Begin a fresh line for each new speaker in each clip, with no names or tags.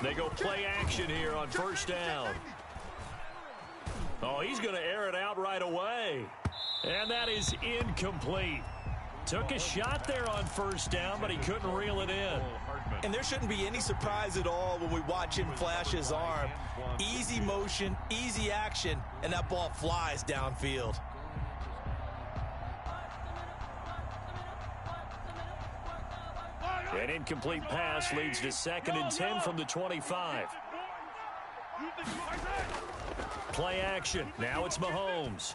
They go play action here on first down. Oh, he's going to air it out right away. And that is incomplete. Took a shot there on first down, but he couldn't reel it in.
And there shouldn't be any surprise at all when we watch him flash his arm. Easy motion, easy action, and that ball flies downfield.
An incomplete pass leads to 2nd and 10 from the 25. Play action. Now it's Mahomes.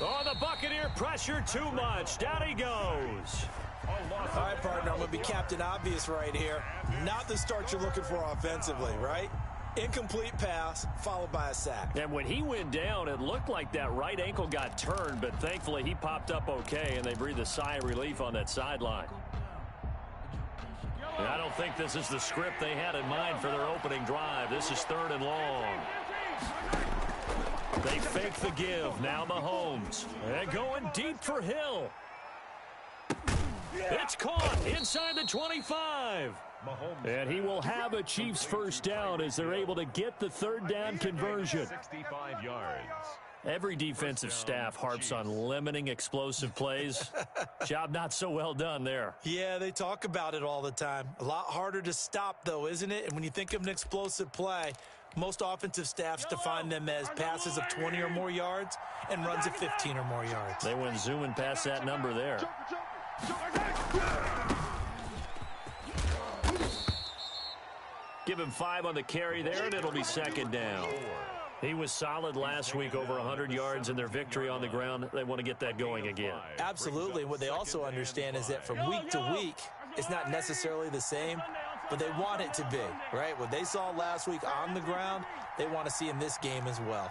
Oh, the Buccaneer pressure too much. Down he goes.
All right, partner, I'm going to be Captain Obvious right here. Not the start you're looking for offensively, right? Incomplete pass followed by a sack.
And when he went down, it looked like that right ankle got turned, but thankfully he popped up okay, and they breathed a sigh of relief on that sideline. And I don't think this is the script they had in mind for their opening drive. This is 3rd and long. They fake the give. Now Mahomes. And going deep for Hill. It's caught inside the 25. And he will have a Chiefs first down as they're able to get the 3rd down conversion.
65 yards.
Every defensive staff harps on limiting explosive plays. Job not so well done there.
Yeah, they talk about it all the time. A lot harder to stop, though, isn't it? And when you think of an explosive play, most offensive staffs define them as passes of 20 or more yards and runs of 15 or more yards.
They went zooming past that number there. Give him 5 on the carry there, and it'll be 2nd down. He was solid last week, over 100 yards in their victory on the ground. They want to get that going again.
Absolutely. What they also understand is that from week to week, it's not necessarily the same, but they want it to be, right? What they saw last week on the ground, they want to see in this game as well.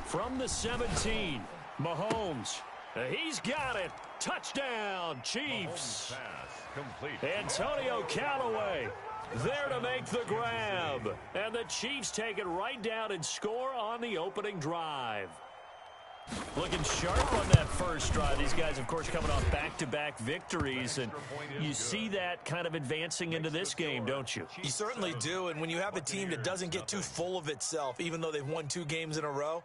From the 17, Mahomes. He's got it. Touchdown, Chiefs. Antonio Callaway there to make the grab. And the Chiefs take it right down and score on the opening drive. Looking sharp on that first drive. These guys, of course, coming off back-to-back victories, and you see that kind of advancing into this game, don't you?
You certainly do, and when you have a team that doesn't get too full of itself, even though they've won 2 games in a row,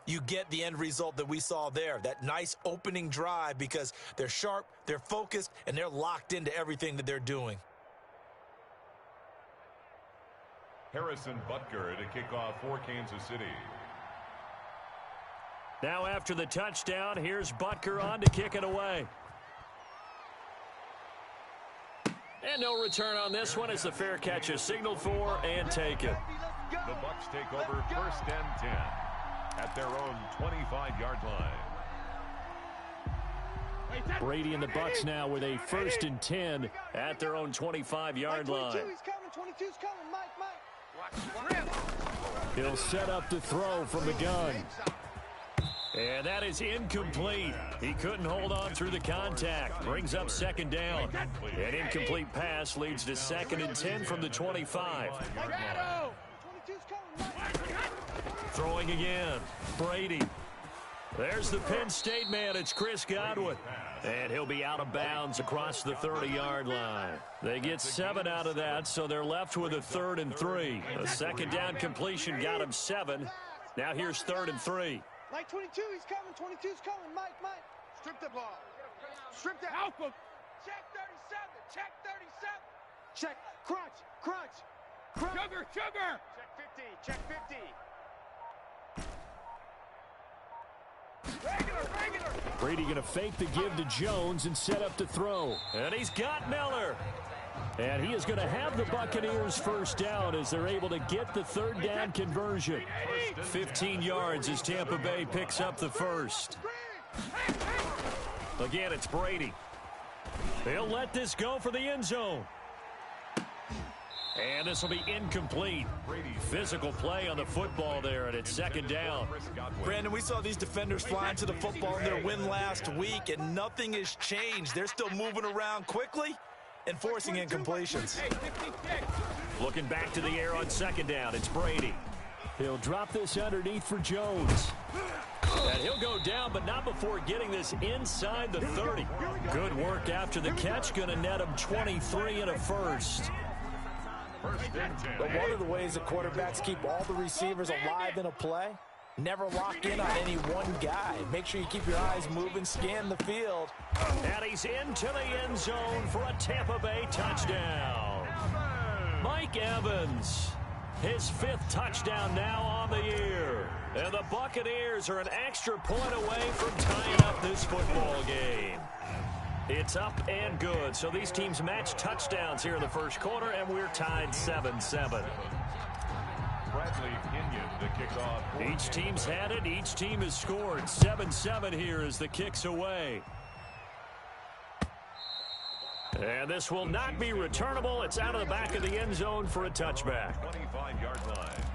you get the end result that we saw there, that nice opening drive, because they're sharp, they're focused, and they're locked into everything that they're doing.
Harrison Butker to kick off for Kansas City.
Now after the touchdown, here's Butker on to kick it away. And no return on this one as the fair catch is signaled for and taken.
The Bucs take over 1st and 10 at their own 25-yard line.
Brady and the Bucs now with a 1st and 10 at their own 25-yard line.
22's coming, Mike.
He'll set up the throw from the gun. And that is incomplete. He couldn't hold on through the contact. Brings up 2nd down. An incomplete pass leads to 2nd and 10 from the 25. Throwing again. Brady. There's the Penn State man. It's Chris Godwin. And he'll be out of bounds across the 30-yard line. They get 7 out of that, so they're left with a 3rd and 3. A 2nd down completion got him 7. Now here's 3rd and 3.
Mike 22, he's coming. 22's coming. Mike. Strip the ball. Strip the alpha. Check 37. Check 37. Check. Crunch. Sugar. Check 50. Regular.
Brady going to fake the give to Jones and set up the throw. And he's got Miller. And he is going to have the Buccaneers first down as they're able to get the 3rd down conversion. 15 yards as Tampa Bay picks up the first. Again, it's Brady. They'll let this go for the end zone. And this will be incomplete. Physical play on the football there, and it's 2nd down.
Brandon, we saw these defenders flying to the football in their win last week, and nothing has changed. They're still moving around quickly and forcing incompletions.
Looking back to the air on 2nd down, it's Brady. He'll drop this underneath for Jones. And he'll go down, but not before getting this inside the 30. Good work after the catch. Going to net him 23 and a first.
But one of the ways the quarterbacks keep all the receivers alive in a play, never lock in on any one guy. Make sure you keep your eyes moving, scan the field.
And he's into the end zone for a Tampa Bay touchdown. Mike Evans, his 5th touchdown now on the year. And the Buccaneers are an extra point away from tying up this football game. It's up and good. So these teams match touchdowns here in the first quarter, and we're tied 7-7.
Bradley Pinion, the kickoff.
Each team's had it. Each team has scored. 7-7 here as the kick's away. And this will not be returnable. It's out of the back of the end zone for a touchback.
25-yard line.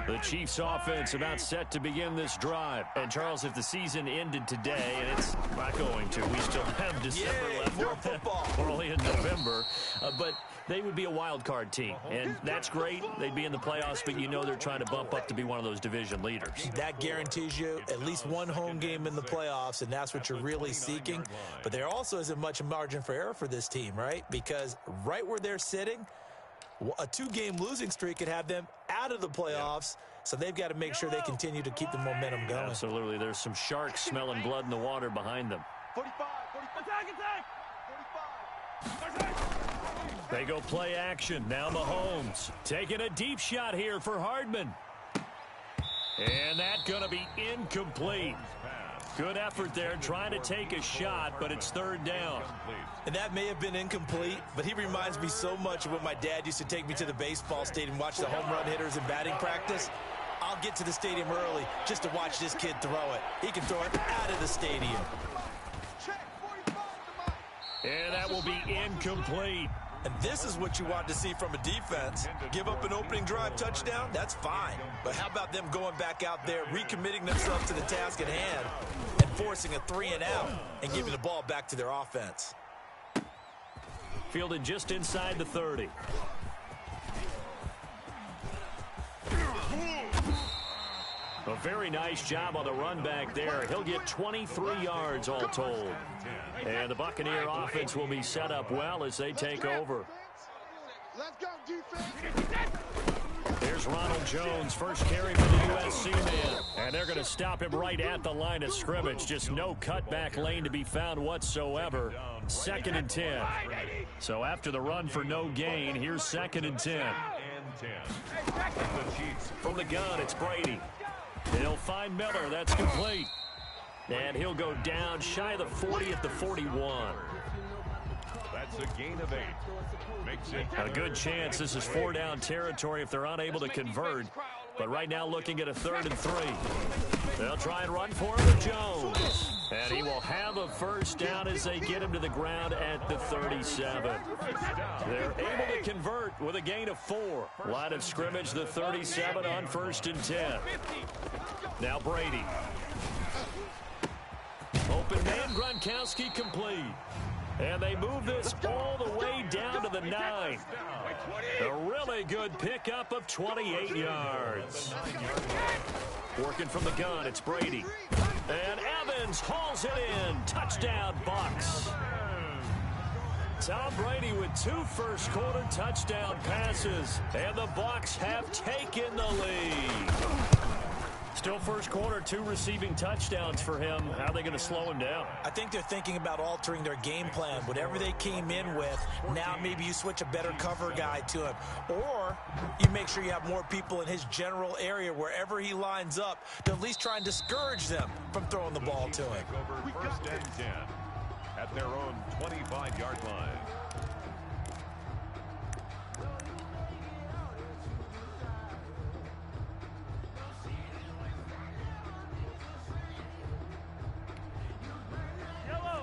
The Chiefs offense about set to begin this drive. And Charles, if the season ended today, and it's not going to, we still have December left.
More football.
We're only in November. But they would be a wild card team. And that's great. They'd be in the playoffs, but you know they're trying to bump up to be one of those division leaders.
That guarantees you at least one home game in the playoffs, and that's what you're really seeking. But there also isn't much margin for error for this team, right? Because right where they're sitting, a 2-game losing streak could have them out of the playoffs, so they've got to make sure they continue to keep the momentum going.
Absolutely. There's some sharks smelling blood in the water behind them.
45, 45. Attack, 45.
They go play action. Now Mahomes taking a deep shot here for Hardman. And that's going to be incomplete. Good effort there trying to take a shot, but it's 3rd down.
And that may have been incomplete, but he reminds me so much of when my dad used to take me to the baseball stadium, watch the home run hitters in batting practice. I'll get to the stadium early just to watch this kid throw it. He can throw it out of the stadium.
And that will be incomplete.
And this is what you want to see from a defense. Give up an opening drive touchdown, that's fine. But how about them going back out there, recommitting themselves to the task at hand, and forcing a 3-and-out and giving the ball back to their offense.
Fielded just inside the 30. A very nice job on the run back there. He'll get 23 yards all told. And the Buccaneer offense will be set up well as they take over.
Let's go, defense.
There's Ronald Jones, first carry for the USC man. And they're going to stop him right at the line of scrimmage. Just no cutback lane to be found whatsoever. 2nd and 10. So after the run for no gain, here's 2nd and 10. From the gun, it's Brady. He'll find Miller. That's complete. And he'll go down shy of the 40 at the 41.
That's a gain of 8. Makes it
A good chance this is 4-down territory if they're unable to convert. But right now looking at a 3rd and 3. They'll try and run for him with Jones. And he will have a first down as they get him to the ground at the 37. They're able to convert with a gain of 4. Line of scrimmage, the 37 on 1st and 10. Now Brady. Open man, Gronkowski complete. And they move this all the way down to the 9. A really good pickup of 28 yards. Working from the gun, it's Brady. And Evans hauls it in. Touchdown, Bucs. Tom Brady with 2 first-quarter touchdown passes. And the Bucs have taken the lead. Still first quarter, 2 receiving touchdowns for him. How are they going to slow him down?
I think they're thinking about altering their game plan. Whatever they came in with, now maybe you switch a better cover guy to him. Or you make sure you have more people in his general area wherever he lines up to at least try and discourage them from throwing the ball to him.
over 1st and 10 at their own 25-yard line.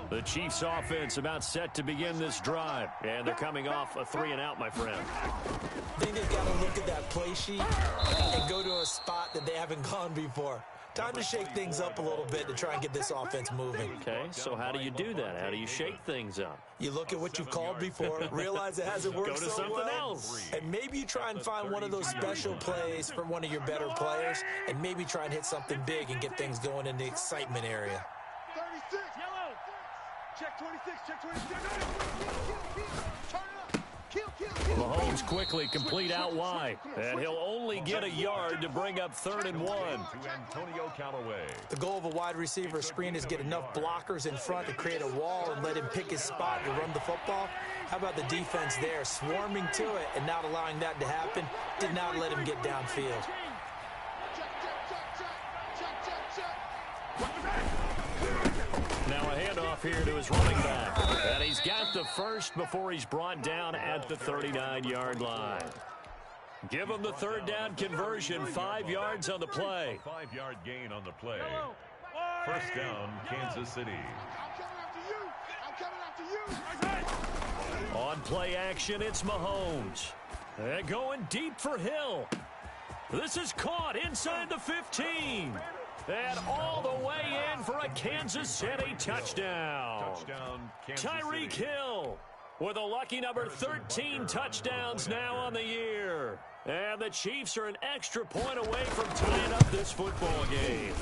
The Chiefs offense about set to begin this drive. And they're coming off a 3-and-out, my friend.
I think they've got to look at that play sheet and go to a spot that they haven't gone before. Time to shake things up a little bit to try and get this offense moving.
Okay, so how do you do that? How do you shake things up?
You look at what you've called before, realize it hasn't worked so
something
well,
else.
and maybe you try and find one of those special plays from one of your better players, and maybe try and hit something big and get things going in the excitement area.
36, yellow. Check 26, check 26. Turn it up. Kill.
Mahomes quickly complete out wide, and he'll only get a yard to bring up 3rd and 1.
To Antonio Callaway.
The goal of a wide receiver screen is get enough blockers in front to create a wall and let him pick his spot to run the football. How about the defense there, swarming to it and not allowing that to happen? Did not let him get downfield.
Now a handoff here to his running back. And he's got the first before he's brought down at the 39-yard line. Give him the 3rd down conversion, 5 yards on the play.
5-yard gain on the play. First down, Kansas City.
I'm coming after you.
On play action, it's Mahomes. And going deep for Hill. This is caught inside the 15. And all the way in for a Kansas City touchdown. Tyreek Hill with a lucky number 13 touchdowns now on the year. And the Chiefs are an extra point away from tying up this football game.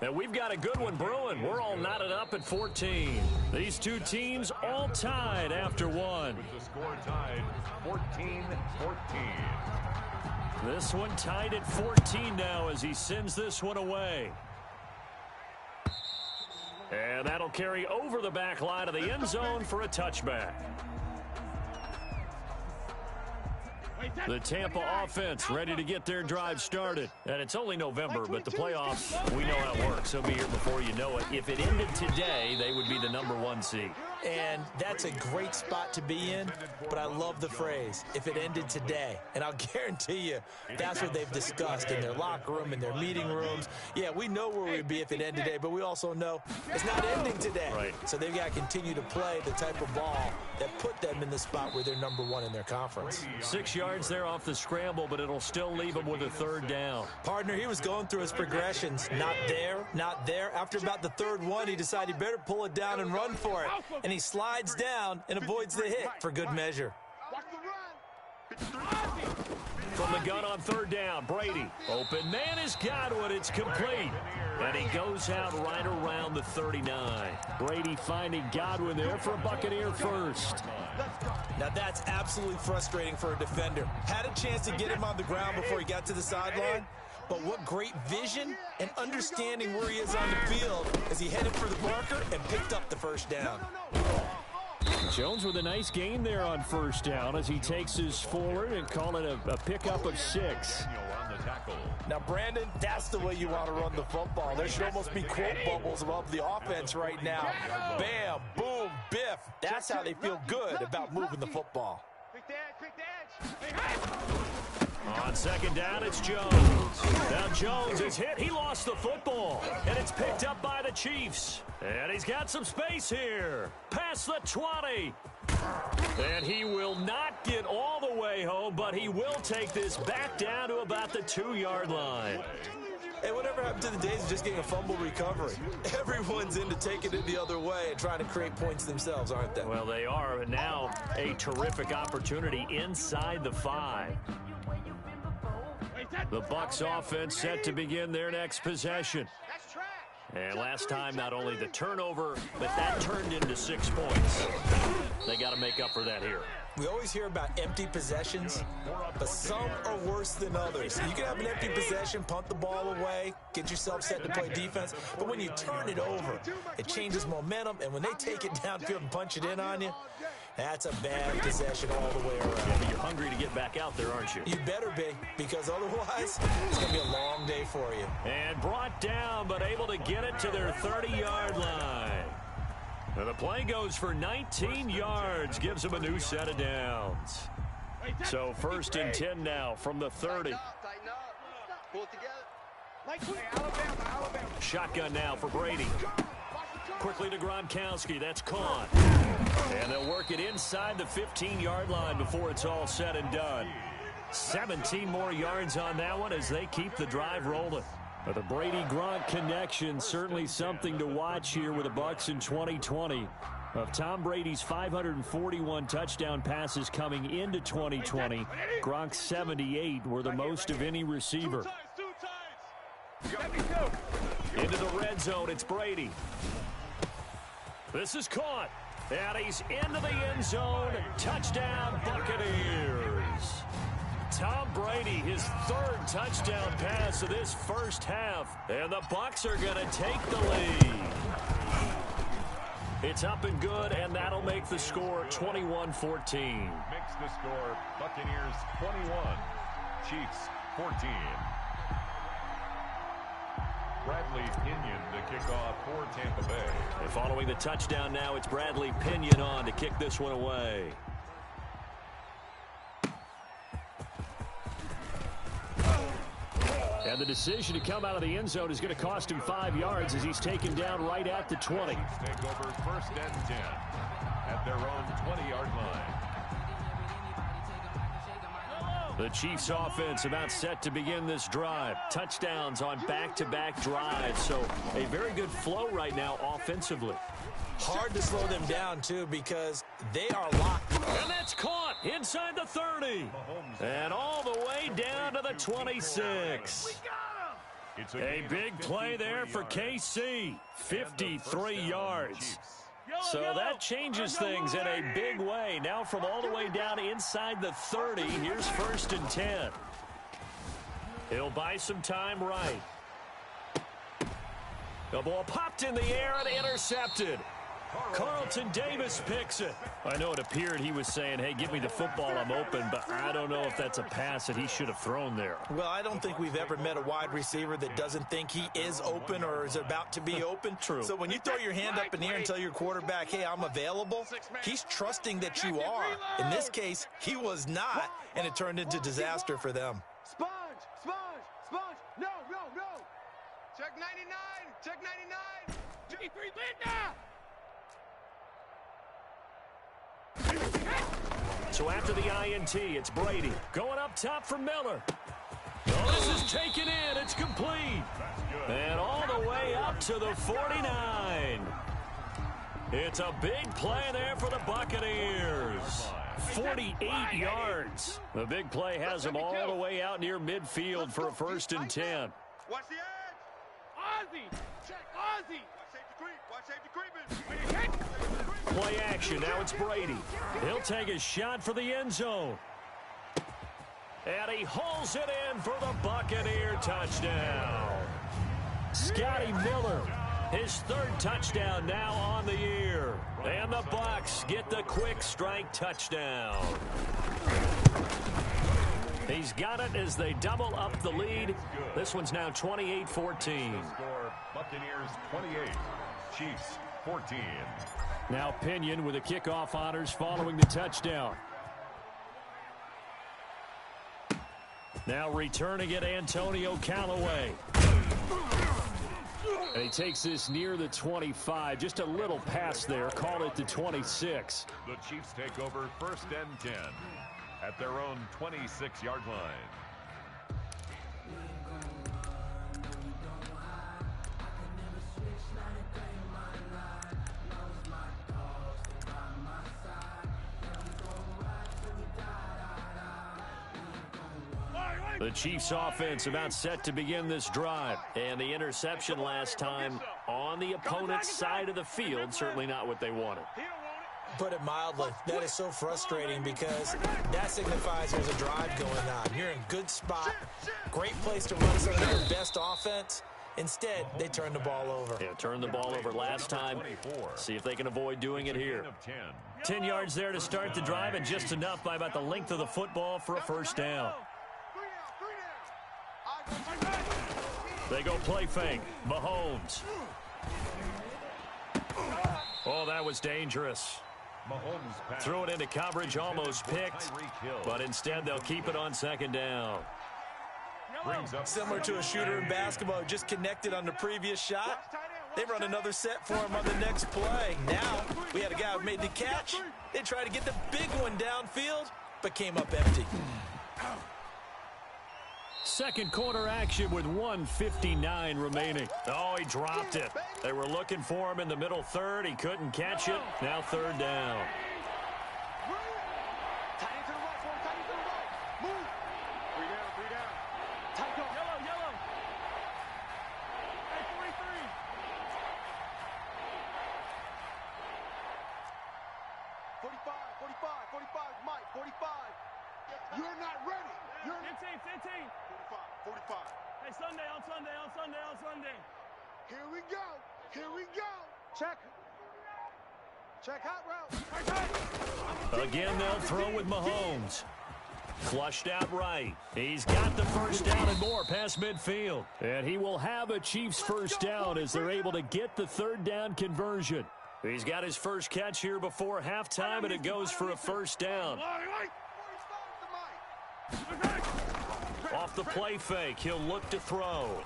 And we've got a good one brewing. We're all knotted up at 14. These two teams all tied after one.
With the score tied 14-14.
This one tied at 14 now as he sends this one away. And that'll carry over the back line of the end zone for a touchback. The Tampa offense ready to get their drive started. And it's only November, but the playoffs, we know how it works. They'll be here before you know it. If it ended today, they would be the number 1 seed.
And that's a great spot to be in, but I love the phrase, if it ended today. And I'll guarantee you, that's what they've discussed in their locker room, in their meeting rooms. Yeah, we know where we'd be if it ended today, but we also know it's not ending today.
Right.
So they've got to continue to play the type of ball that put them in the spot where they're number 1 in their conference.
6 yards there off the scramble, but it'll still leave them with a 3rd down.
Partner, he was going through his progressions. Not there, not there. After about the 3rd one, he decided he better pull it down and run for it. And he slides down and avoids the hit for good measure.
From the gun on 3rd down, Brady. Open man is Godwin. It's complete. And he goes out right around the 39. Brady finding Godwin there for a Buccaneer first.
Now that's absolutely frustrating for a defender. Had a chance to get him on the ground before he got to the sideline. But what great vision and understanding where he is on the field as he headed for the marker and picked up the first down.
Jones with a nice gain there on 1st down as he takes his forward and call it a pickup of 6.
Now, Brandon, that's the way you want to run the football. There should almost be quote bubbles above the offense right now. Bam, boom, biff. That's how they feel good about moving the football.
On 2nd down, it's Jones. Now Jones is hit. He lost the football. And it's picked up by the Chiefs. And he's got some space here. Past the 20. And he will not get all the way home, but he will take this back down to about the 2-yard line.
Hey, whatever happened to the days of just getting a fumble recovery? Everyone's into taking it the other way and trying to create points themselves, aren't they?
Well, they are. And now a terrific opportunity inside the 5. The Bucs offense set to begin their next possession. And last time, not only the turnover, but that turned into 6 points. They got to make up for that here.
We always hear about empty possessions, but some are worse than others. You can have an empty possession, punt the ball away, get yourself set to play defense, but when you turn it over, it changes momentum, and when they take it downfield and punch it in on you, that's a bad possession all the way around.
Yeah, but you're hungry to get back out there, aren't you?
You better be, because otherwise, it's going to be a long day for you.
And brought down, but able to get it to their 30-yard line. And the play goes for 19 yards, gives them a new set of downs. So 1st and 10 now from the 30. Shotgun now for Brady. Quickly to Gronkowski. That's caught. And they'll work it inside the 15-yard line before it's all said and done. 17 more yards on that one as they keep the drive rolling. But the Brady-Gronk connection, certainly something to watch here with the Bucs in 2020. Of Tom Brady's 541 touchdown passes coming into 2020, Gronk's 78 were the most of any receiver. Into the red zone, it's Brady. This is caught, and he's into the end zone. Touchdown, Buccaneers. Tom Brady, his third touchdown pass of this first half, and the Bucs are going to take the lead. It's up and good, and that'll make the score 21-14.
Makes the score Buccaneers 21, Chiefs 14. Bradley Pinion to kick off for Tampa Bay.
And following the touchdown now, it's Bradley Pinion on to kick this one away. And the decision to come out of the end zone is going to cost him 5 yards as he's taken down right at the 20.
Take over 1st and 10 at their own 20-yard line.
The Chiefs offense about set to begin this drive. Touchdowns on back-to-back drives, so a very good flow right now offensively.
Hard to slow them down, too, because they are locked.
And that's caught inside the 30. And all the way down to the 26. A big play there for KC. 53 yards. So that changes things in a big way. Now from all the way down inside the 30, here's 1st and 10. He'll buy some time right. The ball popped in the air and intercepted. Carlton Davis picks it. I know it appeared he was saying, hey, give me the football, I'm open, but I don't know if that's a pass that he should have thrown there.
Well, I don't think we've ever met a wide receiver that doesn't think he is open or is about to be open.
True.
So when you throw your hand up in the air and tell your quarterback, hey, I'm available, he's trusting that you are. In this case, he was not, and it turned into disaster for them.
Sponge, sponge, sponge. No, no, no. Check 99, check 99. G3 Linda.
So after the INT, it's Brady. Going up top for Miller. Oh, this is taken in. It's complete. And all the way up to the 49. It's a big play there for the Buccaneers. 48 yards. The big play has them all the way out near midfield for a 1st and 10.
Watch the edge. Ozzy. Check Ozzy. Watch safety creeping.
Play action. Now it's Brady. He'll take a shot for the end zone. And he hauls it in for the Buccaneer touchdown. Scotty Miller, his 3rd touchdown now on the year. And the Bucs get the quick strike touchdown. He's got it as they double up the lead. This one's now 28-14.
Score Buccaneers 28, Chiefs 14.
Now Pinion with the kickoff honors following the touchdown. Now returning it, Antonio Callaway. And he takes this near the 25. Just a little pass there. Call it the 26.
The Chiefs take over 1st and 10 at their own 26-yard line.
The Chiefs offense about set to begin this drive. And the interception last time on the opponent's side of the field, certainly not what they wanted.
Put it mildly, that is so frustrating because that signifies there's a drive going on. You're in good spot, great place to run some of your best offense. Instead, they turn the ball over.
Yeah, turned the ball over last time. See if they can avoid doing it here. 10 yards there to start the drive, and just enough by about the length of the football for a 1st down. They go play fake. Mahomes. Oh, that was dangerous. Threw it into coverage, almost picked, but instead they'll keep it on 2nd down.
Similar to a shooter in basketball, just connected on the previous shot. They run another set for him on the next play. Now, we had a guy who made the catch. They tried to get the big one downfield, but came up empty.
second quarter action with 1:59 remaining. Oh, he dropped it. They were looking for him in the middle third. He couldn't catch it. Now third down.
You're not ready. You're 15. 45.
Hey, Sunday.
Here we go. Check hot route.
Again, they'll throw with Mahomes. Flushed out right. He's got the first down and more past midfield. And he will have a Chiefs first down as they're able to get the third down conversion. He's got his first catch here before halftime, and it goes for a first down. Off the play fake, he'll look to throw.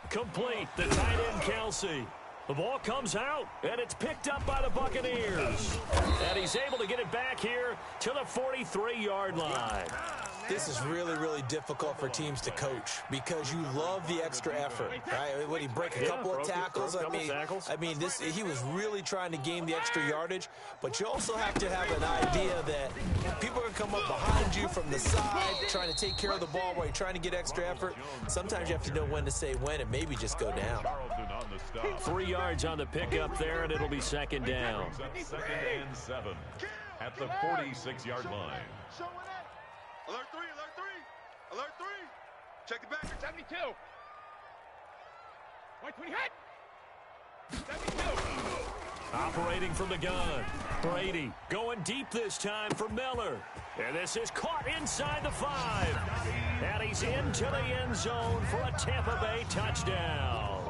Complete, the tight end Kelsey. The ball comes out, and it's picked up by the Buccaneers. And he's able to get it back here to the 43-yard line.
This is really, really difficult for teams to coach because you love the extra effort, right? When he break a couple of tackles, I mean, he was really trying to gain the extra yardage, but you also have to have an idea that people are going to come up behind you from the side trying to take care of the ball while you're trying to get extra effort. Sometimes you have to know when to say when and maybe just go down.
3 yards on the pickup there, and it'll be second down.
Second and 7 at the 46-yard line.
Alert 3. Check the back.
72. 120 hit. 72.
Operating from the gun. Brady going deep this time for Miller. And this is caught inside the 5. And he's into the end zone for a Tampa Bay touchdown.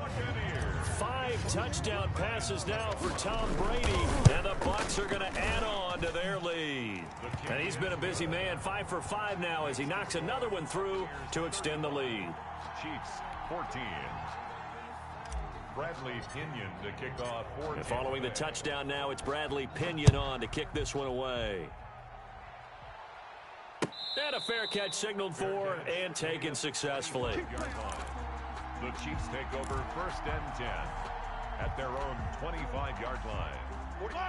5 touchdown passes now for Tom Brady, and the Bucs are going to add on to their lead. And he's been a busy man, 5 for 5 now as he knocks another one through to extend the lead.
Chiefs 14. Bradley Pinion to kick off.
And following the touchdown now, it's Bradley Pinion on to kick this one away. And a fair catch signaled for and taken successfully.
The Chiefs take over first and 10 at their own 25-yard line.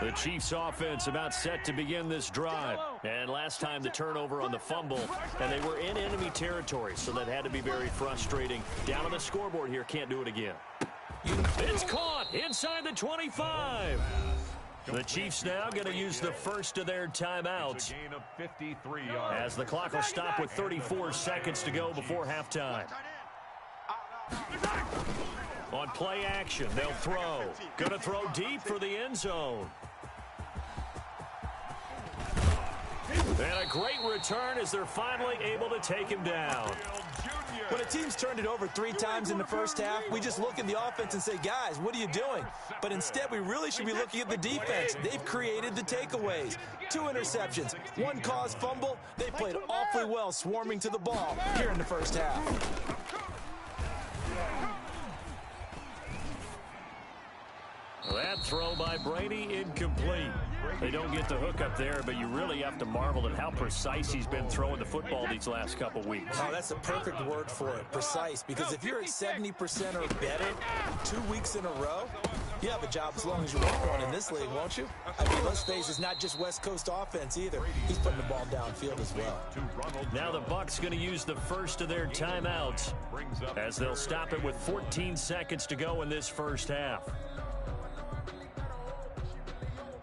The Chiefs offense about set to begin this drive. And last time the turnover on the fumble, and they were in enemy territory, so that had to be very frustrating. Down on the scoreboard here, can't do it again. It's caught inside the 25. The Chiefs now going to use the first of their timeouts as the clock will stop with 34 seconds to go before halftime. On play action, they'll throw. Going to throw deep for the end zone. And a great return as they're finally able to take him down.
When a team's turned it over 3 times in the first half, we just look at the offense and say, guys, what are you doing? But instead, we really should be looking at the defense. They've created the takeaways. 2 interceptions, 1 caused fumble. They played awfully well swarming to the ball here in the first half.
That throw by Brady incomplete. They don't get the hook up there, but you really have to marvel at how precise he's been throwing the football these last couple weeks.
Oh, that's a perfect word for it, precise, because if you're at 70% or better 2 weeks in a row, you have a job as long as you want one in this league, won't you? I mean, let's face it, it's not just West Coast offense either. He's putting the ball downfield as well.
Now the Bucs going to use the first of their timeouts as they'll stop it with 14 seconds to go in this first half.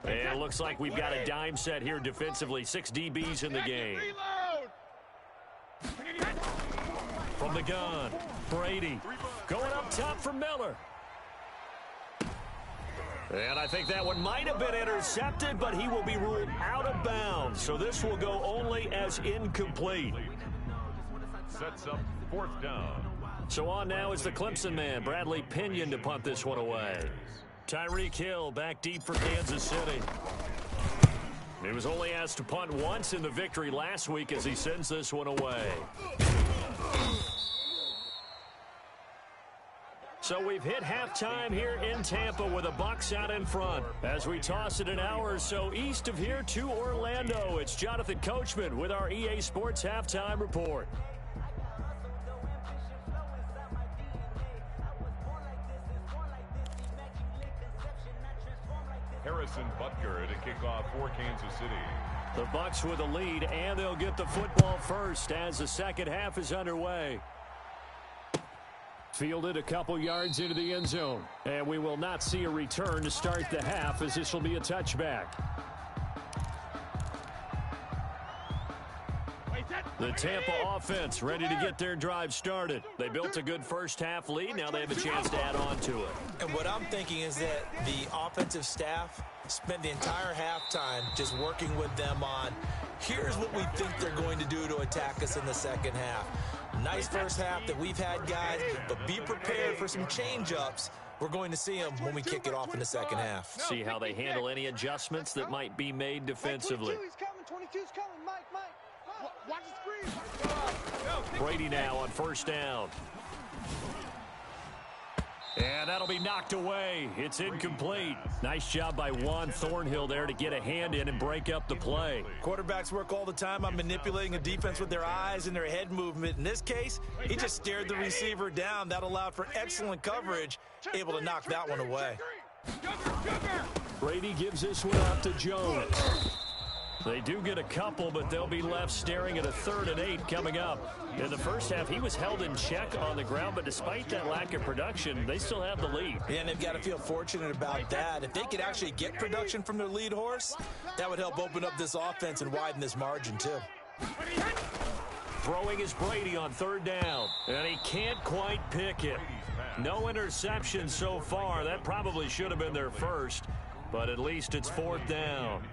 And it looks like we've got a dime set here defensively. 6 DBs in the game. From the gun, Brady going up top for Miller. And I think that one might have been intercepted, but he will be ruled out of bounds. So this will go only as incomplete.
Sets up 4th down.
So on now is the Clemson man, Bradley Pinion, to punt this one away. Tyreek Hill back deep for Kansas City. He was only asked to punt once in the victory last week as he sends this one away. So we've hit halftime here in Tampa with the Bucs out in front. As we toss it an hour or so east of here to Orlando, it's Jonathan Coachman with our EA Sports Halftime Report.
Harrison Butker to kick off for Kansas City.
The Bucs with a lead, and they'll get the football first as the second half is underway. Fielded a couple yards into the end zone, and we will not see a return to start the half, as this will be a touchback. The Tampa offense ready to get their drive started. They built a good first half lead. Now they have a chance to add on to it.
And what I'm thinking is that the offensive staff spent the entire halftime just working with them on, here's what we think they're going to do to attack us in the second half. Nice first half that we've had, guys, but be prepared for some change-ups. We're going to see them when we kick it off in the second half.
See how they handle any adjustments that might be made defensively.
22's coming, Mike. Watch the screen.
Brady now on first down. And that'll be knocked away. It's incomplete. Nice job by Juan Thornhill there to get a hand in and break up the play.
Quarterbacks work all the time on manipulating a defense with their eyes and their head movement. In this case, he just stared the receiver down. That allowed for excellent coverage, able to knock that one away.
Brady gives this one up to Jones. They do get a couple, but they'll be left staring at a 3rd and 8 coming up. In the first half, he was held in check on the ground, but despite that lack of production, they still have the lead.
Yeah, and they've got to feel fortunate about that. If they could actually get production from their lead horse, that would help open up this offense and widen this margin, too.
Throwing is Brady on 3rd down, and he can't quite pick it. No interception so far. That probably should have been their first, but at least it's 4th down.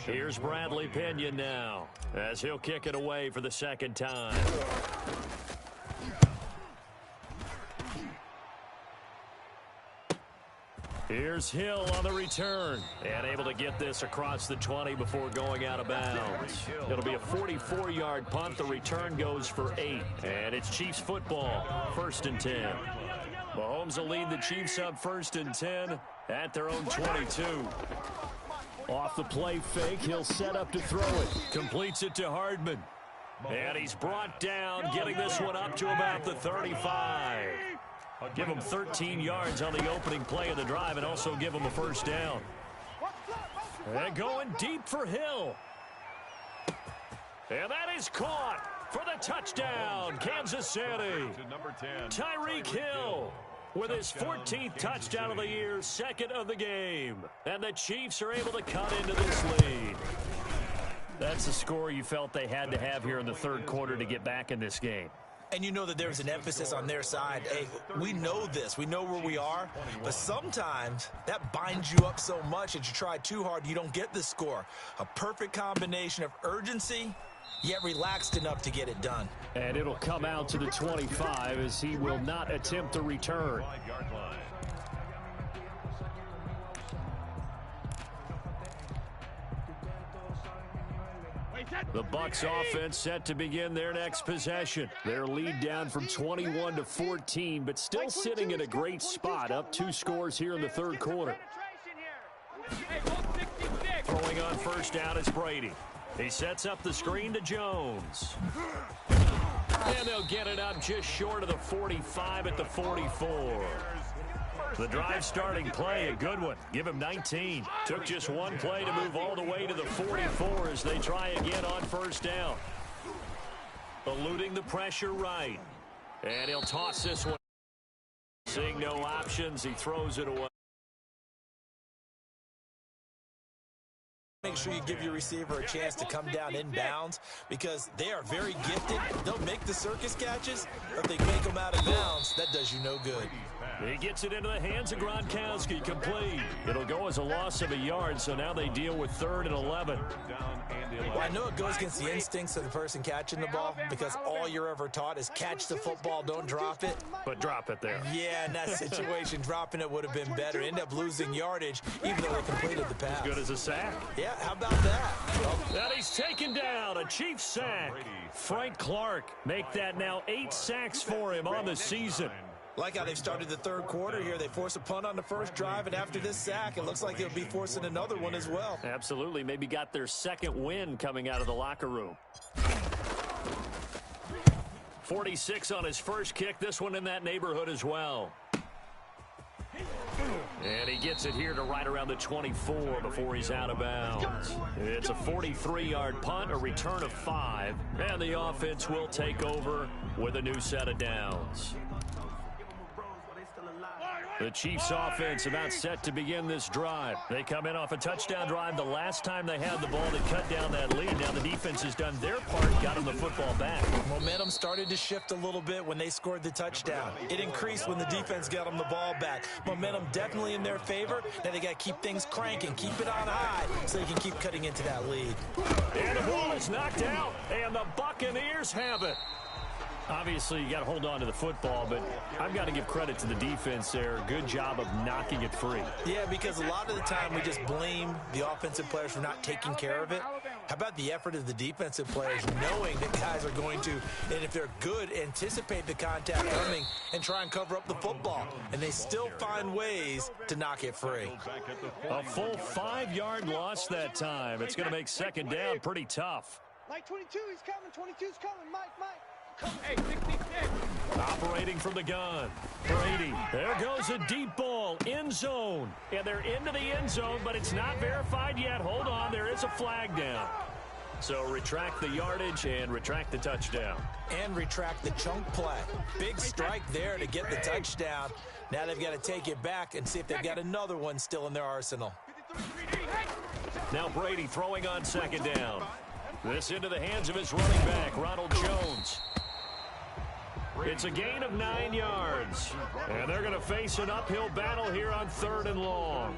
Here's Bradley Pinion now, as he'll kick it away for the second time. Here's Hill on the return, and able to get this across the 20 before going out of bounds. It'll be a 44-yard punt. The return goes for 8, and it's Chiefs football, 1st and 10. Mahomes will lead the Chiefs up 1st and 10 at their own 22. Off the play fake, he'll set up to throw it. Completes it to Hardman. And he's brought down, getting this one up to about the 35. Give him 13 yards on the opening play of the drive and also give him a first down. And going deep for Hill. And that is caught for the touchdown, Kansas City. Tyreek Hill with his 14th touchdown of the year, 2nd of the game. And the Chiefs are able to cut into this lead. That's the score you felt they had to have here in the 3rd quarter to get back in this game.
And you know that there's an emphasis on their side. Hey, we know this. We know where we are. But sometimes that binds you up so much that you try too hard, you don't get the score. A perfect combination of urgency, yet relaxed enough to get it done.
And it'll come out to the 25 as he will not attempt the return. The Bucs offense set to begin their next possession. Their lead down from 21 to 14, but still sitting in a great spot, up 2 scores here in the 3rd quarter. Throwing on first down is Brady. He sets up the screen to Jones. And they'll get it up just short of the 45 at the 44. The drive starting play, a good one. Give him 19. Took just one play to move all the way to the 44 as they try again on first down. Eluding the pressure right. And he'll toss this one. Seeing no options, he throws it away.
Make sure you give your receiver a chance to come down inbounds because they are very gifted. They'll make the circus catches, but if they make them out of bounds, that does you no good.
He gets it into the hands of Gronkowski, complete. It'll go as a loss of a yard, so now they deal with 3rd and 11.
Well, I know it goes against the instincts of the person catching the ball because all you're ever taught is catch the football, don't drop it.
But drop it there.
Yeah, in that situation, dropping it would have been better. End up losing yardage, even though they completed the pass.
As good as a sack.
Yeah, how about that?
And he's taken down, a Chiefs sack. Frank Clark make that now 8 sacks for him on the season.
Like how they've started the 3rd quarter here. They force a punt on the first drive, and after this sack, it looks like they'll be forcing another one as well.
Absolutely. Maybe got their 2nd win coming out of the locker room. 46 on his first kick. This one in that neighborhood as well. And he gets it here to right around the 24 before he's out of bounds. It's a 43-yard punt, a return of 5, and the offense will take over with a new set of downs. The Chiefs offense about set to begin this drive. They come in off a touchdown drive the last time they had the ball to cut down that lead. Now the defense has done their part, got them the football back.
Momentum started to shift a little bit when they scored the touchdown. It increased when the defense got them the ball back. Momentum definitely in their favor. Now they got to keep things cranking, keep it on high so they can keep cutting into that lead.
And the ball is knocked out, and the Buccaneers have it. Obviously, you got to hold on to the football, but I've got to give credit to the defense there. Good job of knocking it free.
Yeah, because a lot of the time we just blame the offensive players for not taking care of it. How about the effort of the defensive players knowing that guys are going to, and if they're good, anticipate the contact coming and try and cover up the football. And they still find ways to knock it free.
A full 5-yard loss that time. It's going to make second down pretty tough.
Mike 22, he's coming. 22's coming. Mike.
Hey, 66.
Operating from the gun. Brady. There goes a deep ball. End zone. And they're into the end zone, but it's not verified yet. Hold on. There is a flag down. So retract the yardage and retract the touchdown.
And retract the chunk play. Big strike there to get the touchdown. Now they've got to take it back and see if they've got another one still in their arsenal.
Now Brady throwing on second down. This into the hands of his running back, Ronald Jones. It's a gain of 9 yards. And they're going to face an uphill battle here on 3rd and long.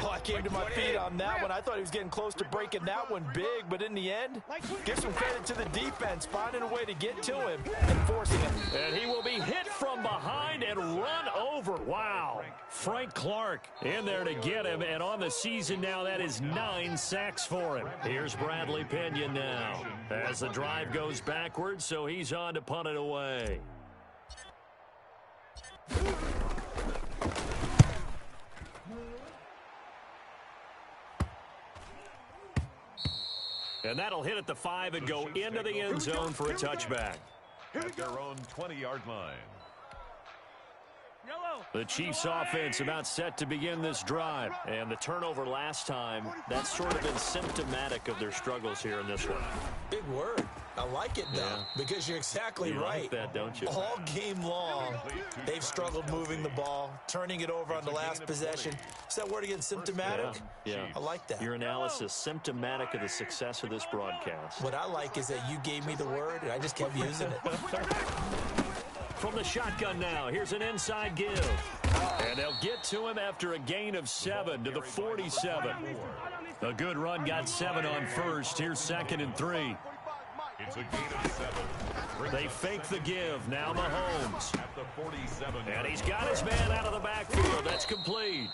Oh, I came to my feet on that one. I thought he was getting close to breaking that one big, but in the end, give some credit to the defense, finding a way to get to him and forcing him.
And he will be hit from behind and run over. Wow. Frank Clark in there to get him, and on the season now, that is 9 sacks for him. Here's Bradley Pinion now as the drive goes backwards, so he's on to punt it away. And that'll hit at the 5 and go into the end zone for a touchback.
At their own 20-yard line.
The Chiefs offense about set to begin this drive. And the turnover last time, that's sort of been symptomatic of their struggles here in this one.
Big word. I like it, though, because you're exactly right.
Like that, don't you?
All game long, they've struggled moving the ball, turning it over on the last possession. Is that word again, symptomatic?
Yeah.
I like that.
Your analysis, symptomatic of the success of this broadcast.
What I like is that you gave me the word, and I just kept using it.
From the shotgun now, here's an inside give. And they'll get to him after a gain of 7 to the 47. A good run got 7 on first. Here's 2nd and 3.
It's a gain of 7.
They fake the give. Now Mahomes.
At the 47.
And he's got his man out of the backfield. That's complete.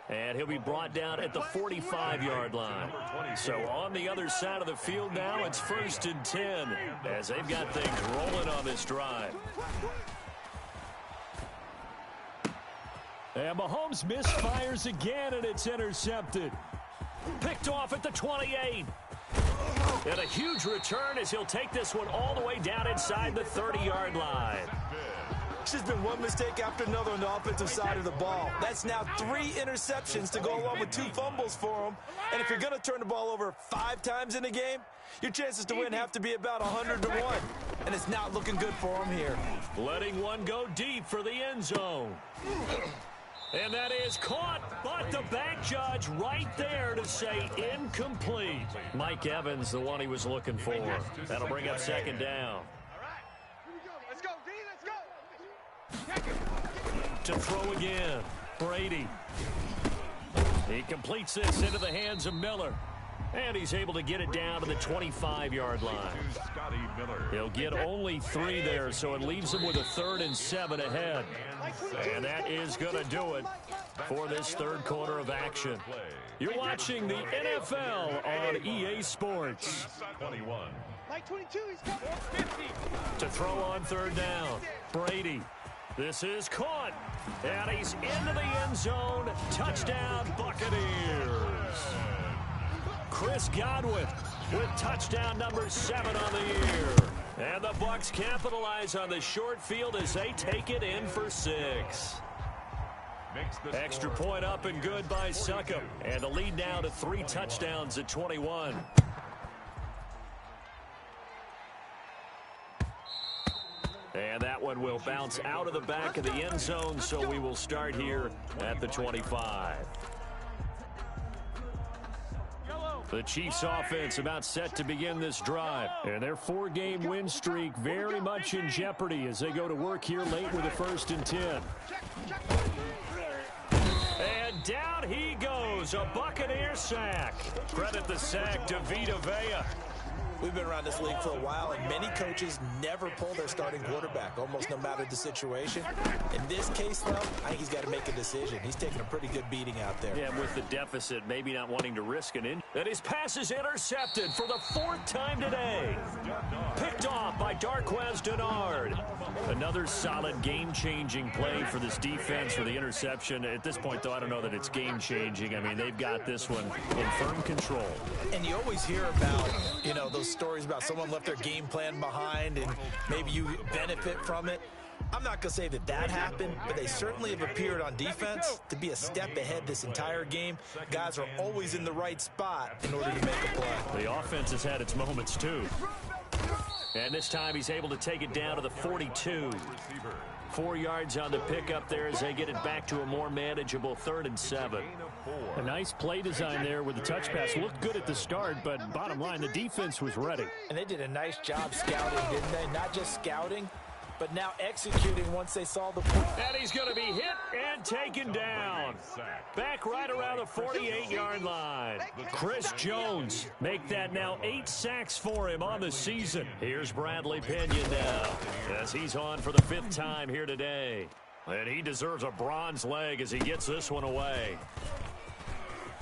And he'll be brought down at the 45-yard line. So on the other side of the field now, it's 1st and 10 as they've got things rolling on this drive. And Mahomes misfires again, and it's intercepted. Picked off at the 28. And a huge return as he'll take this one all the way down inside the 30-yard line.
It's just been one mistake after another on the offensive side of the ball. That's now 3 interceptions to go along with 2 fumbles for him. And if you're going to turn the ball over 5 times in a game, your chances to win have to be about 100 to 1. And it's not looking good for him here.
Letting one go deep for the end zone. And that is caught, but the back judge right there to say incomplete. Mike Evans, the one he was looking for. That'll bring up 2nd down.
Let's go, D, let's go.
To throw again, Brady. He completes this into the hands of Miller. And he's able to get it down to the 25-yard line. He'll get only 3 there, so it leaves him with a 3rd and 7 ahead. And that is going to do it for this 3rd quarter of action. You're watching the NFL on EA Sports.
21.
Mike 22, he's coming.
To throw on 3rd down, Brady. This is caught, and he's into the end zone. Touchdown, Buccaneers. Chris Godwin with touchdown number 7 on the year. And the Bucs capitalize on the short field as they take it in for 6. Extra point up and good by Suckup. And the lead now to 3 touchdowns at 21. And that one will bounce out of the back of the end zone, so we will start here at the 25. The Chiefs offense about set to begin this drive. And their 4-game win streak very much in jeopardy as they go to work here late with a 1st and 10. And down he goes, a Buccaneer sack. Credit the sack to Vita Vea.
We've been around this league for a while, and many coaches never pull their starting quarterback, almost no matter the situation. In this case, though, I think he's got to make a decision. He's taking a pretty good beating out there.
Yeah, with the deficit, maybe not wanting to risk an injury. And his pass is intercepted for the 4th time today. Picked off by Darquez Denard. Another solid game-changing play for this defense for the interception. At this point, though, I don't know that it's game-changing. I mean, they've got this one in firm control.
And you always hear about, you know, those stories about someone left their game plan behind and maybe you benefit from it. I'm not going to say that that happened, but they certainly have appeared on defense to be a step ahead this entire game. Guys are always in the right spot in order to make a play.
The offense has had its moments, too. And this time he's able to take it down to the 42. 4 yards on the pickup there as they get it back to a more manageable 3rd and 7.
A nice play design there with the touch pass. Looked good at the start, but bottom line, the defense was ready.
And they did a nice job scouting, didn't they? Not just scouting, but now executing once they saw the play.
And he's going to be hit and taken down. Back right around the 48-yard line. Chris Jones make that now 8 sacks for him on the season. Here's Bradley Pinion now as he's on for the 5th time here today. And he deserves a bronze leg as he gets this one away.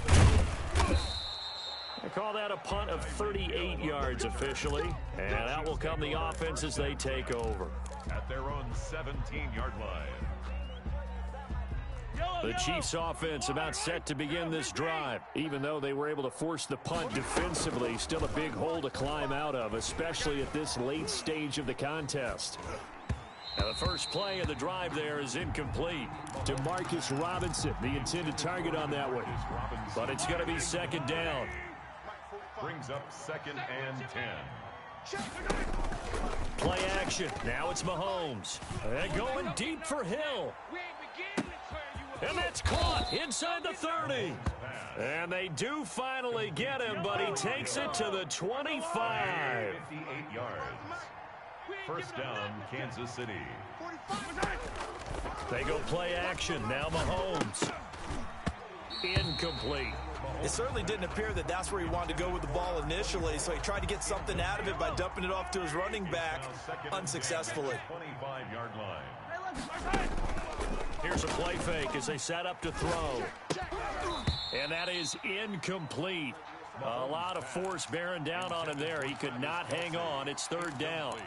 I call that a punt of 38 yards officially. And out will come the offense as they take over.
At their own 17-yard line.
The Chiefs offense about set to begin this drive. Even though they were able to force the punt defensively, still a big hole to climb out of, especially at this late stage of the contest. Now the first play of the drive there is incomplete to Marcus Robinson, the intended target on that one. But it's going to be 2nd down.
Brings up 2nd and 10.
Play action. Now it's Mahomes. And going deep for Hill. And that's caught inside the 30. And they do finally get him, but he takes it to the 25.
58 yards. 1st down, Kansas City.
They go play action. Now Mahomes. Incomplete.
It certainly didn't appear that that's where he wanted to go with the ball initially, so he tried to get something out of it by dumping it off to his running back unsuccessfully.
25-yard line.
Here's a play fake as they set up to throw. And that is incomplete. A lot of force bearing down on him there. He could not hang on. It's 3rd down.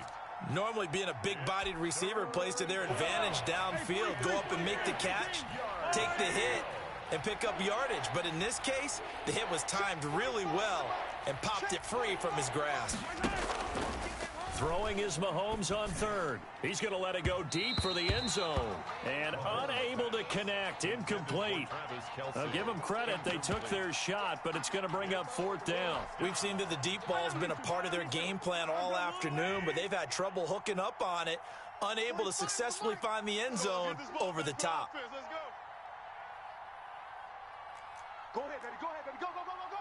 Normally being a big-bodied receiver plays to their advantage downfield. Go up and make the catch, take the hit, and pick up yardage. But in this case, the hit was timed really well and popped it free from his grasp.
Throwing is Mahomes on 3rd. He's going to let it go deep for the end zone. And unable to connect. Incomplete. I'll give them credit. They took their shot, but it's going to bring up 4th down.
We've seen that the deep ball's been a part of their game plan all afternoon, but they've had trouble hooking up on it, unable to successfully find the end zone over the top.
Go ahead, baby. Go ahead, baby. Go, go, go, go, go.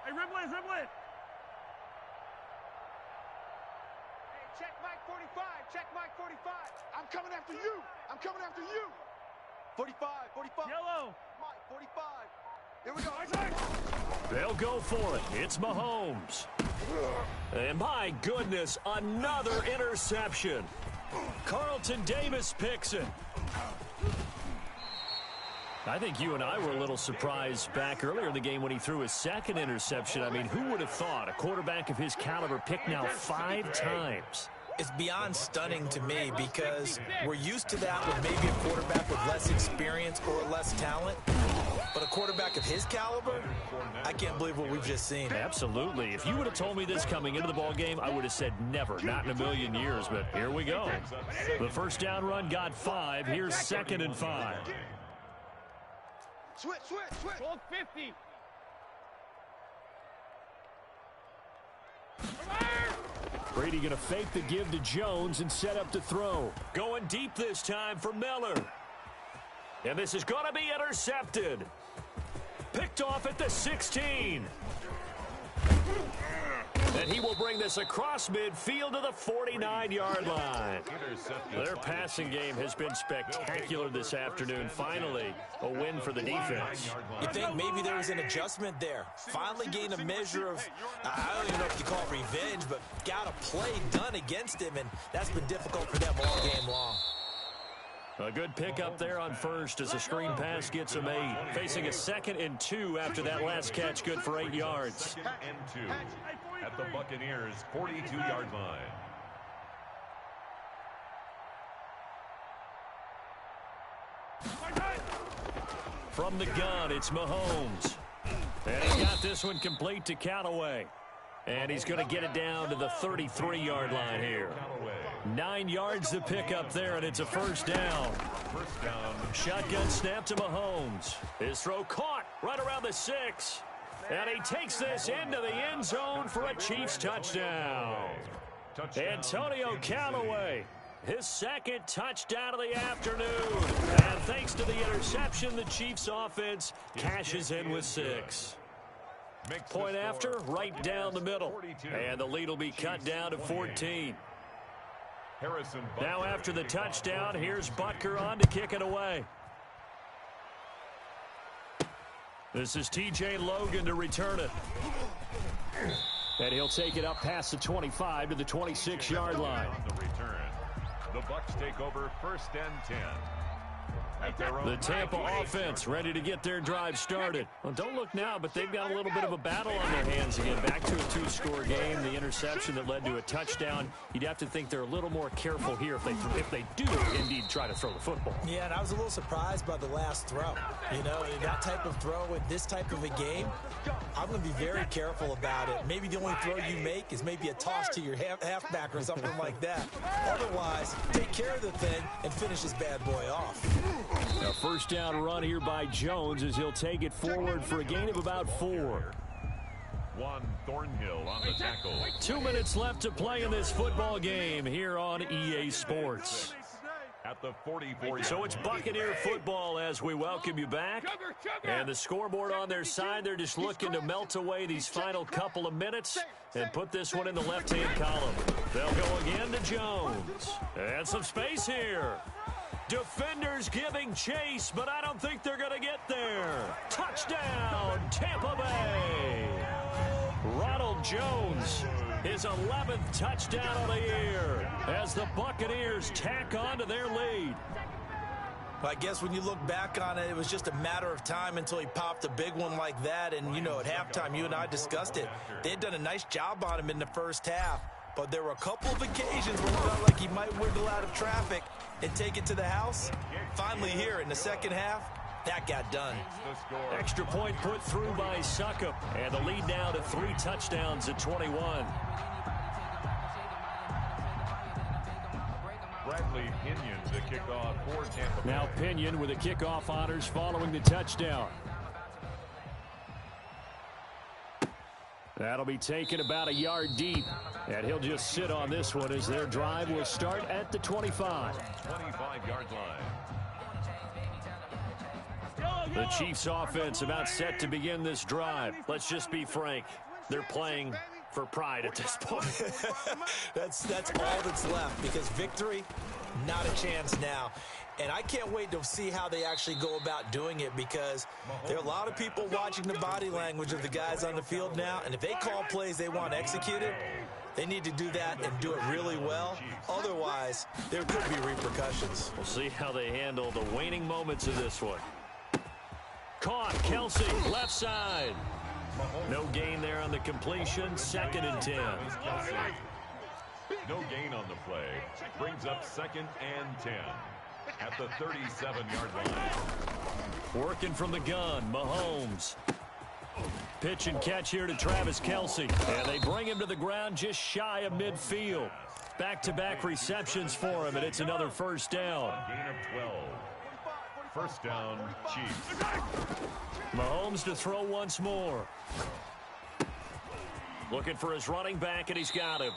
Hey, Rimland, Rimland. Hey, check Mike 45. Check Mike 45. I'm coming after you. I'm coming after you. 45, 45. Yellow. Mike 45. Here we go.
They'll go for it. It's Mahomes. And my goodness, another interception. Carlton Davis picks it. I think you and I were a little surprised back earlier in the game when he threw his 2nd interception. I mean, who would have thought a quarterback of his caliber picked now 5 times?
It's beyond stunning to me because we're used to that with maybe a quarterback with less experience or less talent. But a quarterback of his caliber, I can't believe what we've just seen.
Absolutely. If you would have told me this coming into the ball game, I would have said never, not in a million years. But here we go. The first down run got 5. Here's 2nd and 5.
Switch.
50.
Brady going to fake the give to Jones and set up to throw. Going deep this time for Miller. And this is going to be intercepted. Picked off at the 16. And he will bring this across midfield to the 49-yard line. Their passing game has been spectacular this afternoon. Finally, a win for the defense.
You think maybe there was an adjustment there. Finally gained a measure of, I don't even know if you call it revenge, but got a play done against him, and that's been difficult for them all game long.
A good pickup there on first as a screen pass gets him 8. Facing a 2nd and 2 after that last catch, good for 8 yards.
2nd and 2 at the Buccaneers' 42-yard line.
From the gun, it's Mahomes. And he got this one complete to Callaway. And he's going to get it down to the 33-yard line here. 9 yards to pick up there, and it's a first down. Shotgun snap to Mahomes. His throw caught right around the 6. And he takes this into the end zone for a Chiefs touchdown. Antonio Callaway, his 2nd touchdown of the afternoon. And thanks to the interception, the Chiefs offense cashes in with 6. Point after, right down the middle. And the lead will be cut down to 14. Now after the touchdown, here's Butker on to kick it away. This is T.J. Logan to return it. And he'll take it up past the 25 to the 26-yard line.
The Bucs take over 1st and 10.
The Tampa offense ready to get their drive started. Well, don't look now, but they've got a little bit of a battle on their hands again. Back to a 2-score game. The interception that led to a touchdown. You'd have to think they're a little more careful here if they do indeed try to throw the football.
Yeah, and I was a little surprised by the last throw. You know, that type of throw in this type of a game, I'm going to be very careful about it. Maybe the only throw you make is maybe a toss to your halfback or something like that. Otherwise, take care of the thing and finish this bad boy off.
A first down run here by Jones as he'll take it forward for a gain of about 4.
Juan Thornhill on the tackle.
2 minutes left to play in this football game here on EA Sports.
At the 44.
So it's Buccaneer football as we welcome you back. And the scoreboard on their side, they're just looking to melt away these final couple of minutes and put this one in the left-hand column. They'll go again to Jones. And some space here. Defenders giving chase, but I don't think they're going to get there. Touchdown, Tampa Bay. Ronald Jones, his 11th touchdown of the year as the Buccaneers tack on to their lead.
Well, I guess when you look back on it, it was just a matter of time until he popped a big one like that. And, you know, at halftime, you and I discussed it. They had done a nice job on him in the first half. But there were a couple of occasions where it felt like he might wiggle out of traffic and take it to the house. Finally here in the second half, that got done.
Extra point put through by Succop. And the lead now to 3 touchdowns at 21.
Bradley Pinion to kick off for Tampa Bay.
Now Pinion with the kickoff honors following the touchdown. That'll be taken about a yard deep. And he'll just sit on this one as their drive will start at the 25.
25-yard line.
The Chiefs offense about set to begin this drive. Let's just be frank. They're playing for pride at this point.
That's all that's left because victory, not a chance now. And I can't wait to see how they actually go about doing it because there are a lot of people watching the body language of the guys on the field now. And if they call plays they want executed, they need to do that and do it really well. Otherwise, there could be repercussions.
We'll see how they handle the waning moments of this one. Caught, Kelsey, left side. No gain there on the completion, 2nd and 10.
No gain on the play. Brings up 2nd and 10 at the 37-yard line.
Working from the gun, Mahomes. Pitch and catch here to Travis Kelce. And they bring him to the ground just shy of midfield. Back-to-back receptions for him, and it's another first down.
Gain of 12. First down, Chiefs.
Mahomes to throw once more. Looking for his running back, and he's got him.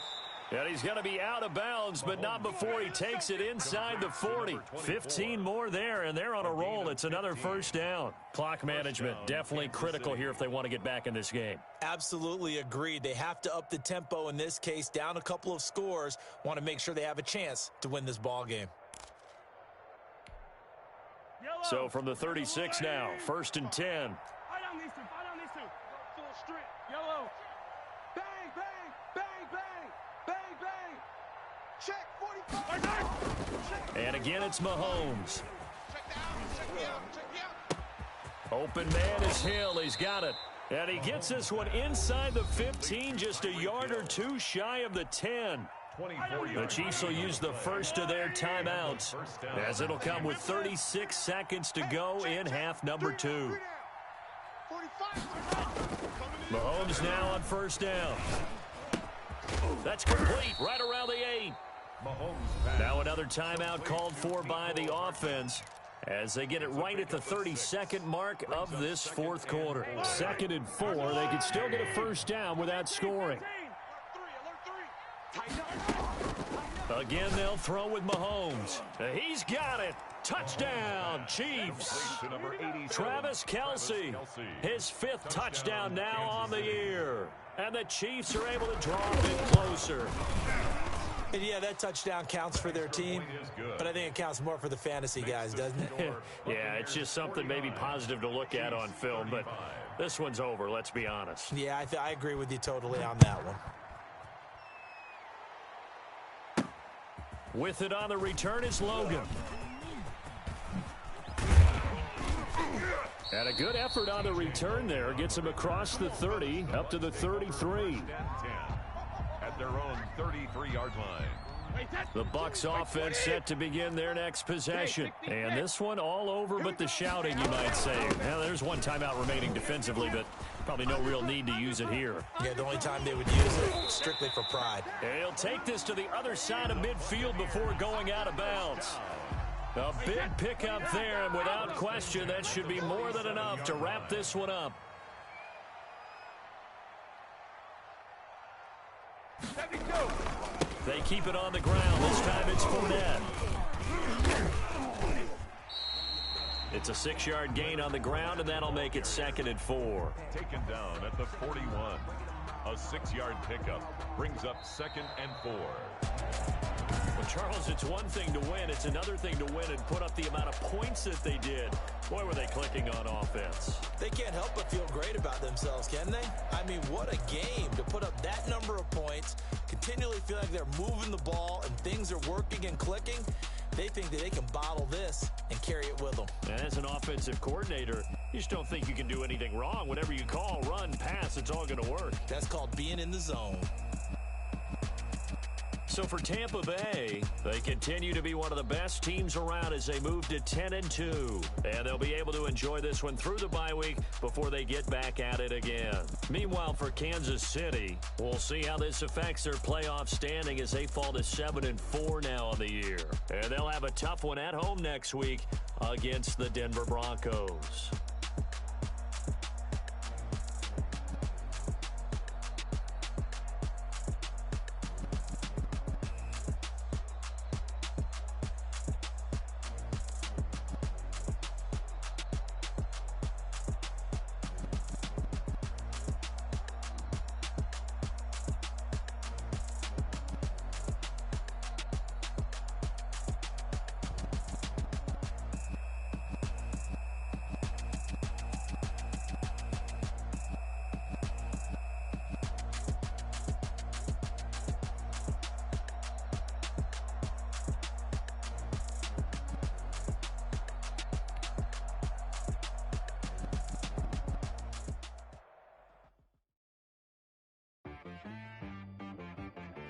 And he's going to be out of bounds, but not before he takes it inside the 40. 15 more there, and they're on a roll. It's another first down. Clock management definitely critical here if they want to get back in this game.
Absolutely agreed. They have to up the tempo in this case, down a couple of scores. Want to make sure they have a chance to win this ball game.
So from the 36 now, 1st and 10.
Fight on these two. Full strength. Yellow. Bang, bang, bang, bang, bang, bang. Check 45.
And again, it's Mahomes.
Check me out.
Open man is Hill. He's got it. And he gets this one inside the 15, just a yard or two shy of the 10. The Chiefs will use the first of their timeouts, as it'll come with 36 seconds to go in half number 2. Mahomes now on first down. That's complete right around the 8. Now another timeout called for by the offense as they get it right at the 32nd mark of this fourth quarter. 2nd and 4. They can still get a first down without scoring. Again, they'll throw with Mahomes. He's got it. Touchdown, Chiefs. Travis Kelce, his 5th touchdown now on the year. And the Chiefs are able to draw a bit closer.
And yeah, that touchdown counts for their team, but I think it counts more for the fantasy guys, doesn't it?
Yeah, it's just something maybe positive to look at on film, but this one's over, let's be honest.
Yeah, I agree with you totally on that one.
With it on the return is Logan. And a good effort on the return there. Gets him across the 30, up to the 33.
At their own 33-yard line.
The Bucs offense set to begin their next possession. And this one all over but the shouting, you might say. Now, there's one timeout remaining defensively, but probably no real need to use it here.
Yeah, the only time they would use it, strictly for pride.
And he'll take this to the other side of midfield before going out of bounds. A big pickup there, and without question, that should be more than enough to wrap this one up. They keep it on the ground. This time it's Fournette. It's a 6-yard gain on the ground, and that'll make it 2nd and 4.
Taken down at the 41. A 6-yard pickup brings up 2nd and 4.
Well, Charles, it's one thing to win. It's another thing to win and put up the amount of points that they did. Boy, were they clicking on offense.
They can't help but feel great about themselves, can they? I mean, what a game to put up that number of points, continually feel like they're moving the ball and things are working and clicking. They think that they can bottle this and carry it with them.
And as an offensive coordinator, you just don't think you can do anything wrong. Whatever you call, run, pass, it's all going to work.
That's called being in the zone.
So for Tampa Bay, they continue to be one of the best teams around as they move to 10-2. And they'll be able to enjoy this one through the bye week before they get back at it again. Meanwhile, for Kansas City, we'll see how this affects their playoff standing as they fall to 7-4 now on the year. And they'll have a tough one at home next week against the Denver Broncos.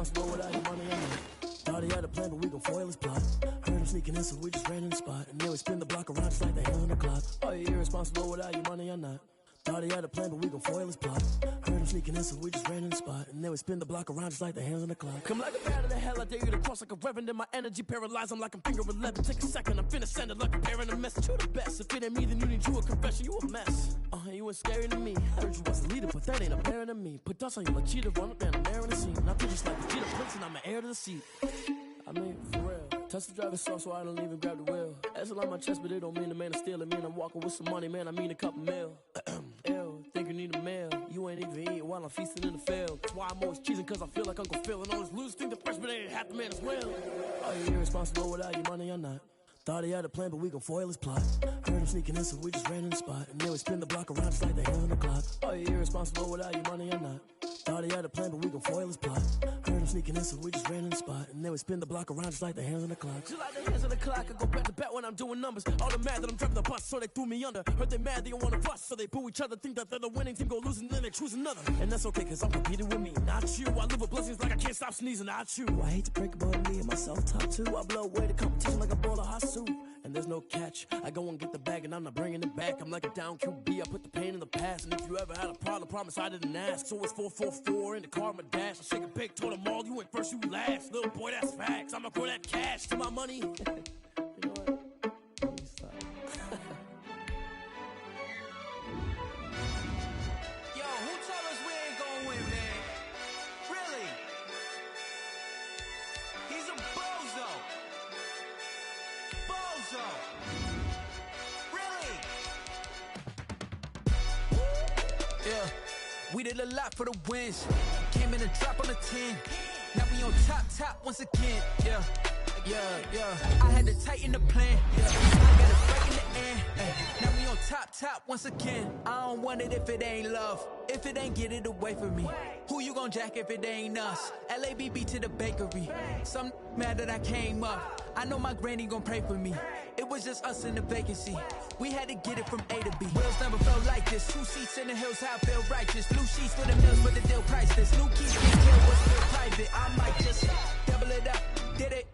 irresponsible without your money, I'm not. Thought he had a plan, but we gon' foil his plot. Heard him sneaking in, so we just ran in the spot. And then we spin the block around just like the hand on the clock. Are you irresponsible without your money, I'm not. Thought he had a plan, but we gon' foil his plot. Heard him sneaking in, so we just ran in the spot. And then we spin the block around just like the hands on the clock. Come like a bat of the hell, I dare you to cross like a reverend. In my energy paralyzed, I'm like I'm finger 11. Take a second, I'm finna send it like a bearing a message. You the best, if it ain't me, then you need you a confession. You a mess, you ain't scary to me. I heard you was a leader, but that ain't apparent to me. Put dust on you like cheetah, run up down the air in the scene. I feel just like the cheetah prince, and I'm an heir to the seat. I mean, for real. Touch the driver's sauce so I don't even grab the wheel. That's on my chest, but it don't mean the man is stealing. Mean I'm walking with some money, man, I mean a couple mil. Ew, think you need a meal. You ain't even eating while I'm feasting in the field. That's why I'm always cheesing, cause I feel like Uncle Phil. And all those losers think the freshman ain't half the man as well. Are you irresponsible without your money or not? Thought he had a plan, but we gon' foil his plot. Heard him sneaking in, so we just ran in the spot. And then we spin the block around just like the hand on the clock. Are you irresponsible without your money or not? Thought he had a plan, but we gon' foil his plot. Heard him sneaking in, so we just ran in the spot. And then we spin the block around just like the hands on the clock. Just like the hands on the clock, I go back to back when I'm doing numbers. All the mad that I'm driving the bus, so they threw me under. Heard they mad, they don't wanna bust, so they boo each other. Think that they're the winning team, go losing, then they choose another. And that's okay, cause I'm competing with me, not you. I live with blessings like I can't stop sneezing, not you. I hate to break about me and my self-talk too. I blow away the competition like a bowl of hot soup. And there's no catch. I go and get the bag and I'm not bringing it back. I'm like a down QB, I put the pain in the past. And if you ever had a problem, promise I didn't ask. So it's 444 in the car, my dash. I shake a big, told them all, you ain't first, you last. Little boy, that's facts. I'ma throw that cash to my money. You know what? Let me stop.
Yo, who told us we ain't gonna win, man? Really? He's a bozo. Bozo. Really? Yeah, we did a lot for the wins. Came in a drop on the 10. Now we on top once again. Yeah. I had to tighten the plan. Yeah. I got it right in the end. Ay. Now we on top once again. I don't want it if it ain't love. If it ain't, get it away from me. Who you gon' jack if it ain't us? LABB to the bakery. Some mad that I came up. I know my granny gon' pray for me. It was just us in the vacancy. We had to get it from A to B. Wheels never felt like this. 2 seats in the hills, how I feel righteous. Blue sheets for the mills, but the deal priceless. New keys, can't kill what's still private. I might just double it up. Did it?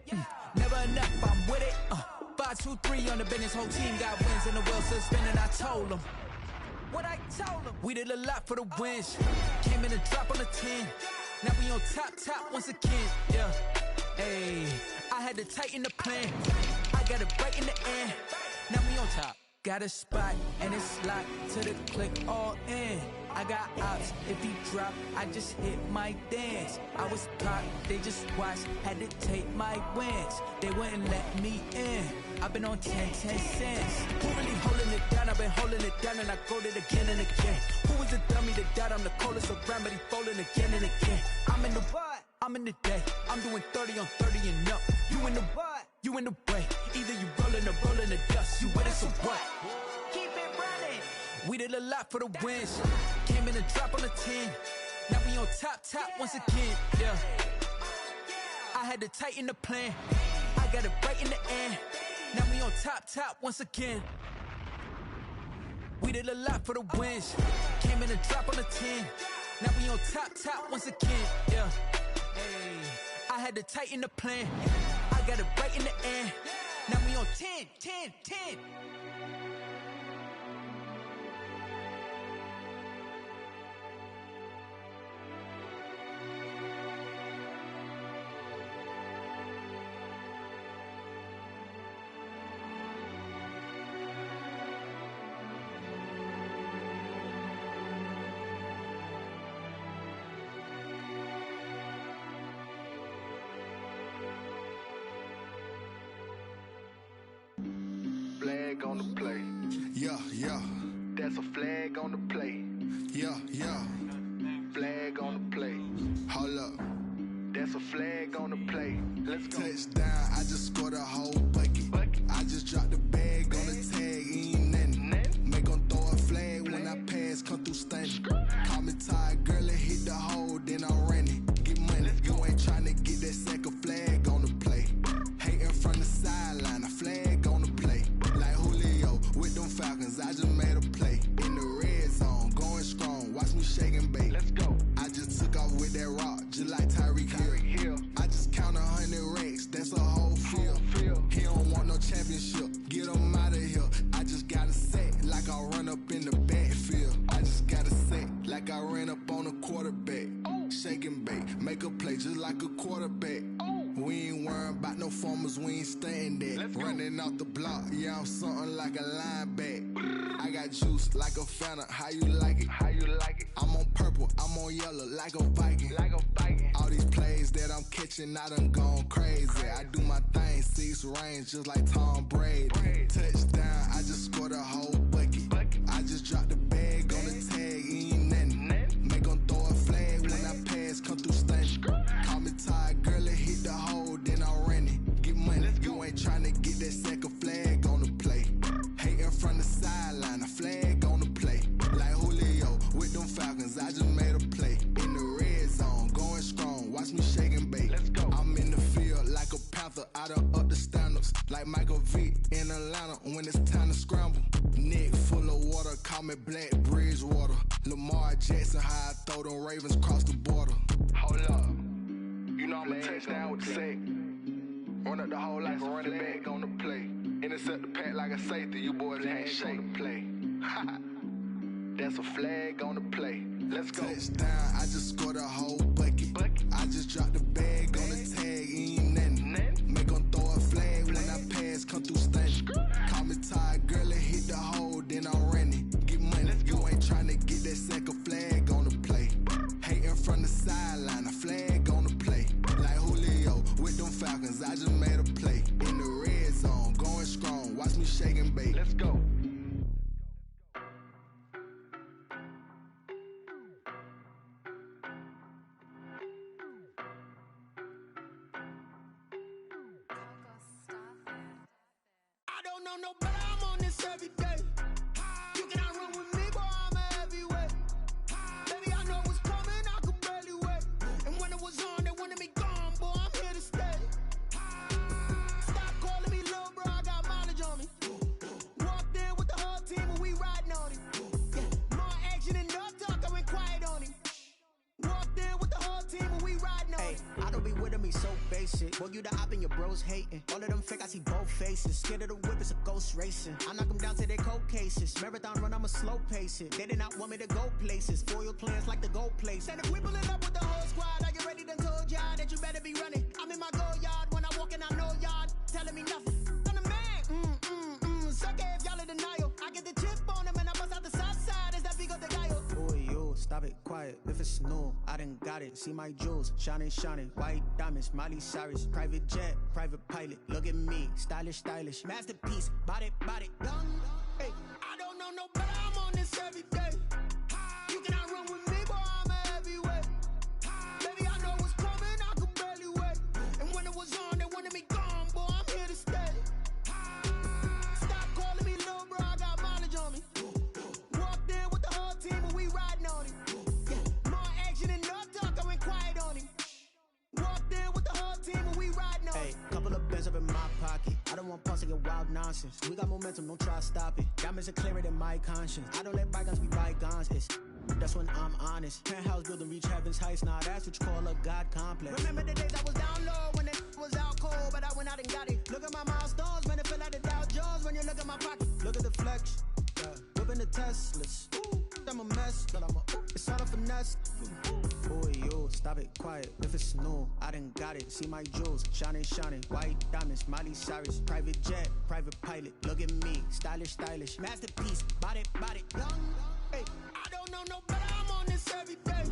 Never enough, I'm with it. 5, 2, 3 on the business. Whole team got wins and the wheels still spinning. I told them what I told them. We did a lot for the wins. Came in a drop on the 10. Now we on top once again. Yeah. Hey, I had to tighten the plan. I got it right in the end. Now we on top. Got a spot and it's locked to the click all in. I got ops, if he drop, I just hit my dance. I was caught, they just watched, had to take my wins. They wouldn't let me in. I've been on 10 cents. Who really holding it down? I've been holding it down and I go it again and again. Who was the dummy that died? I'm the coldest around, but he folding again and again. I'm in the what? I'm in the day. I'm doing 30 on 30 and up. You in the what? You in the way. Either you rolling or rolling the dust. You with us or what? Keep it running. We did a lot for the wins. Came in a drop on the 10. Now we on top once again. Yeah. I had to tighten the plan. I got it right in the end. Now we on top once again. We did a lot for the wins. Came in a drop on the 10. Now we on top once again. Yeah. Hey, I had to tighten the plan. I got it right in the end. Now we on 10.
Flag on the play.
Yeah.
That's a flag on the play.
Yeah.
Flag on the play.
Hold up.
That's a flag on the play. Let's go.
Touchdown, I just scored a whole bucket. I just dropped the bag on the tag, ain't nothing. Make 'em throw a flag when I pass, come through stunning. Call me tired, girl, and hit the hole, then I'm running. Get money, you ain't tryna get that second flag on the play. Hating from the sideline, a flag on the play. Like Julio with them Falcons, I just made a play. In the red zone, going strong, watch me shake and bake.
Let's go.
I just took off with that rock, just like Tyreek Hill. like a quarterback. We ain't worrying about no formers, we ain't staying there. Running off the block, yeah, I'm something like a linebacker. I got juice like a Fanta, how you like it? How you like it? I'm on purple, I'm on yellow like a Viking. Like a Viking. All these plays that I'm catching, I done gone crazy. I do my thing, 6 range just like Tom Brady. Touchdown, I just scored a whole bucket. I just dropped the bag on the tag, ain't nothing. Make 'em throw a flag when I pass, come through stunning. Call me tired, girl, it hit the hole, then I ran it. Get money, you ain't tryna get that second flag on the play. Hating from the sideline, a flag on the play. Like Julio with them Falcons, I just made a play. In the red zone, going strong, watch me shake and bake. I'm in the field like a Panther, I done up the standards. Like Michael Vick in Atlanta when it's time to scramble. Neck full of water, call me Black Bridgewater. Lamar Jackson, how I throw them Ravens across the border. Hold up, you know I'm a touchdown with the sack. Run up the hole like a running back on the play. Intercept the pack like a safety, you boys ain't shake the play. That's a flag on the play. Let's go. Touchdown, I just scored a whole bucket. I just dropped the bag on the tag, ain't nothing. Make 'em throw a flag when I pass, come through stunning. Call me tired, girl, it hit the hole, then I ran it. Get money, you ain't tryna get that second flag on the play. Hating from the sideline, a flag on the play. Like Julio with them Falcons, I just made a play. In the red zone, going strong, watch me shake and bake. Let's go.
I don't know no better, I'm on this every day. You cannot run with me, boy, I'm a heavyweight. Baby, I know what's coming, I could barely wait. And when it was on, they wanted me gone, boy, I'm here to stay. Stop calling me little bro, I got mileage on me. Walked in with the whole team and we riding on him. Yeah, more action and no talk, I went quiet on him. Walked in with the whole team and we riding on him.
I don't be with him, he's so basic. Boy, you the op and your bros hating. All of them fake, I see both faces. Scared of the whip, it's a ghost racing. I knock them down to their cold cases. Marathon run, I'ma slow pace it. They did not want me to go places. Foil plans like the gold place.
And if we pulling up with the whole squad, are you ready? Done told y'all that you better be running. I'm in my go yard when I walk in, I know y'all telling me nothing. I'm the man, suck it if y'all in denial. I get the chip on them and I bust out the south side. Is that big of the guy?
Boy, yo, stop it, quiet. If it's new, I done got it. See my jewels, shining, shining. White diamonds, Miley Cyrus. Private jet, private pilot. Look at me, stylish, stylish. Masterpiece, body, young.
Hey, I don't know no better, I'm on this every day. You cannot run with me, boy, I'm a heavyweight. Baby, I know what's coming, I could barely wait. And when it was on, they wanted me gone, boy, I'm here to stay. Stop calling me little bro, I got mileage on me. Walked in with the whole team and we riding on him. Yeah, more action and no talk, I went quiet on him. Walked in with the whole team and we riding on him.
Hey, couple of bands up in my pocket. I don't want pulse to get wild nonsense. We got momentum, don't try to stop it. Diamonds are clearer than my conscience. I don't let bygones be bygones. That's when I'm honest. Penthouse building, reach heaven's heights. Nah, that's what you call a God complex.
Remember the days I was down low when it was out cold, but I went out and got it. Look at my milestones, man, it feel like the Dow Jones when you look at my pocket.
Look at the flex, whipping the Teslas. I'm a mess, but it's all a finesse. Boy, yo, stop it, quiet. If it's new, I done got it. See my jewels, shining, shining. White diamonds, Miley Cyrus. Private jet, private pilot. Look at me, stylish, stylish. Masterpiece, body, young.
Hey, I don't know no better, I'm on this every day.